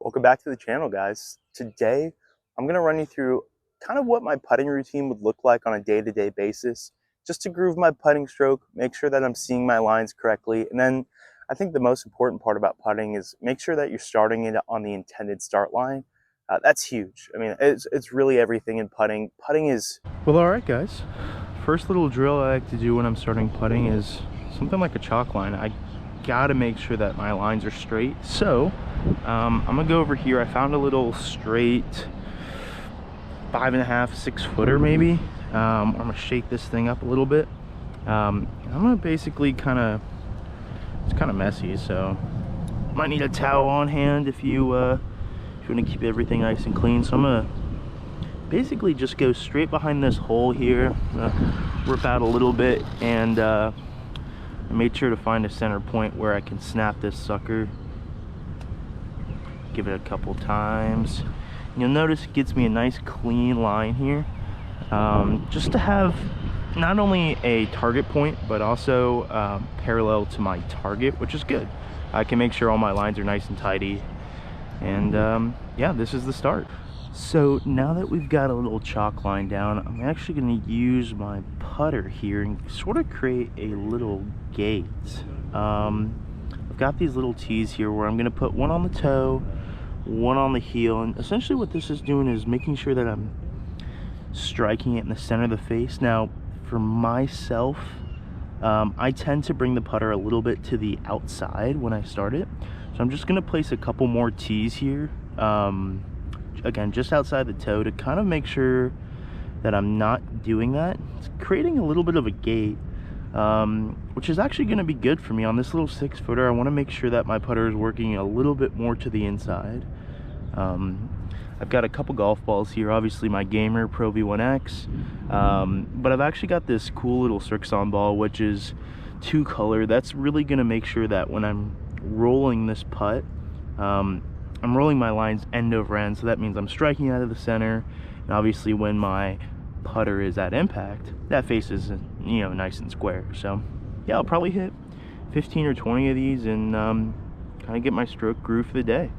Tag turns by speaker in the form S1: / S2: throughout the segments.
S1: Welcome back to the channel, guys. Today, I'm going to run you through kind of what my putting routine would look like on a day-to-day basis, just to groove my putting stroke, make sure that I'm seeing my lines correctly, and then I think the most important part about putting is make sure that you're starting it on the intended start line. That's huge. I mean, it's really everything in putting. Putting is...
S2: Well, alright guys, first little drill I like to do when I'm starting putting is something like a chalk line. I gotta make sure that my lines are straight, so I'm gonna go over here. I found a little straight 5.5, 6 footer maybe. I'm gonna shake this thing up a little bit. I'm gonna basically it's kind of messy, so might need a towel on hand if you want to keep everything nice and clean. So I'm gonna basically just go straight behind this hole here, rip out a little bit, and I made sure to find a center point where I can snap this sucker. Give it a couple times. You'll notice it gives me a nice clean line here, just to have not only a target point but also parallel to my target, which is good. I can make sure all my lines are nice and tidy, and yeah, this is the start. So now that we've got a little chalk line down, I'm actually going to use my putter here and sort of create a little gate. I've got these little tees here where I'm going to put one on the toe, one on the heel, and essentially what this is doing is making sure that I'm striking it in the center of the face. Now for myself, I tend to bring the putter a little bit to the outside when I start it, so I'm just going to place a couple more tees here, again just outside the toe, to kind of make sure that I'm not doing that. It's creating a little bit of a gate, which is actually going to be good for me on this little 6 footer. I want to make sure that my putter is working a little bit more to the inside. I've got a couple golf balls here, obviously my Gamer Pro V1X, but I've actually got this cool little Srixon ball, which is 2-color. That's really going to make sure that when I'm rolling this putt, I'm rolling my lines end over end, so that means I'm striking out of the center, and obviously when my putter is at impact, that face is, you know, nice and square. So yeah, I'll probably hit 15 or 20 of these and kind of get my stroke groove for the day.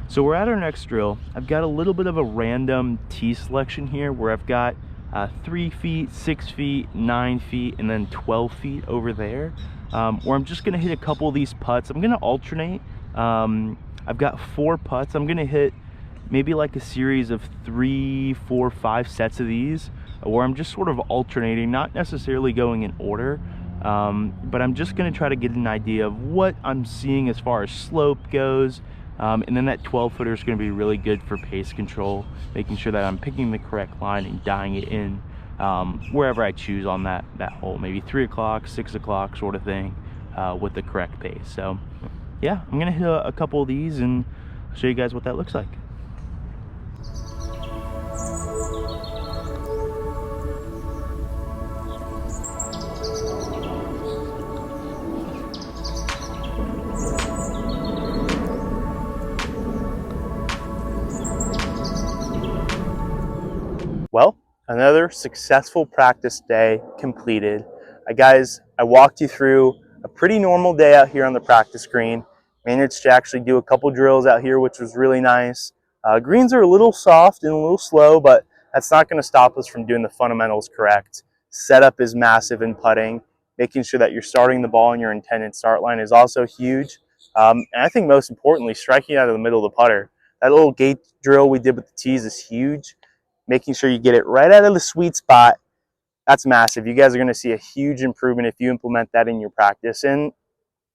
S2: So we're at our next drill. I've got a little bit of a random tee selection here where I've got 3 feet, 6 feet, 9 feet, and then 12 feet over there, where I'm just gonna hit a couple of these putts. I'm gonna alternate. I've got 4 putts. I'm gonna hit maybe like a series of 3, 4, 5 sets of these, where I'm just sort of alternating, not necessarily going in order, but I'm just gonna try to get an idea of what I'm seeing as far as slope goes. And then that 12 footer is going to be really good for pace control, making sure that I'm picking the correct line and dying it in wherever I choose on that hole, maybe 3 o'clock, 6 o'clock sort of thing, with the correct pace. So yeah, I'm going to hit a couple of these and show you guys what that looks like.
S1: Well, another successful practice day completed. Guys, I walked you through a pretty normal day out here on the practice green. Managed to actually do a couple drills out here, which was really nice. Greens are a little soft and a little slow, but that's not going to stop us from doing the fundamentals correct. Setup is massive in putting. Making sure that you're starting the ball in your intended start line is also huge. And I think most importantly, striking out of the middle of the putter. That little gate drill we did with the tees is huge. Making sure you get it right out of the sweet spot, That's massive. You guys are going to see a huge improvement if you implement that in your practice. And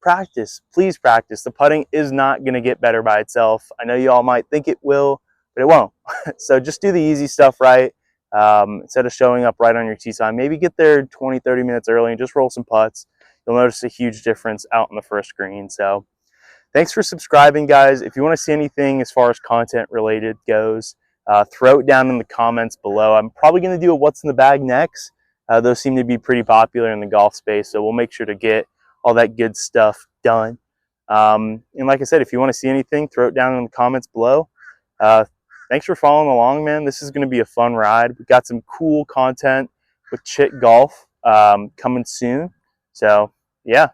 S1: practice, please practice. The putting is not going to get better by itself. I know you all might think it will, but it won't. So just do the easy stuff right. Instead of showing up right on your tee time, maybe get there 20, 30 minutes early and just roll some putts. You'll notice a huge difference out on the first green. So thanks for subscribing, guys. If you want to see anything as far as content related goes, throw it down in the comments below. I'm probably going to do a what's in the bag next. Those seem to be pretty popular in the golf space, so we'll make sure to get all that good stuff done. And like I said, if you want to see anything, throw it down in the comments below. Thanks for following along, man. This is going to be a fun ride. We've got some cool content with Chit Golf coming soon. So, yeah.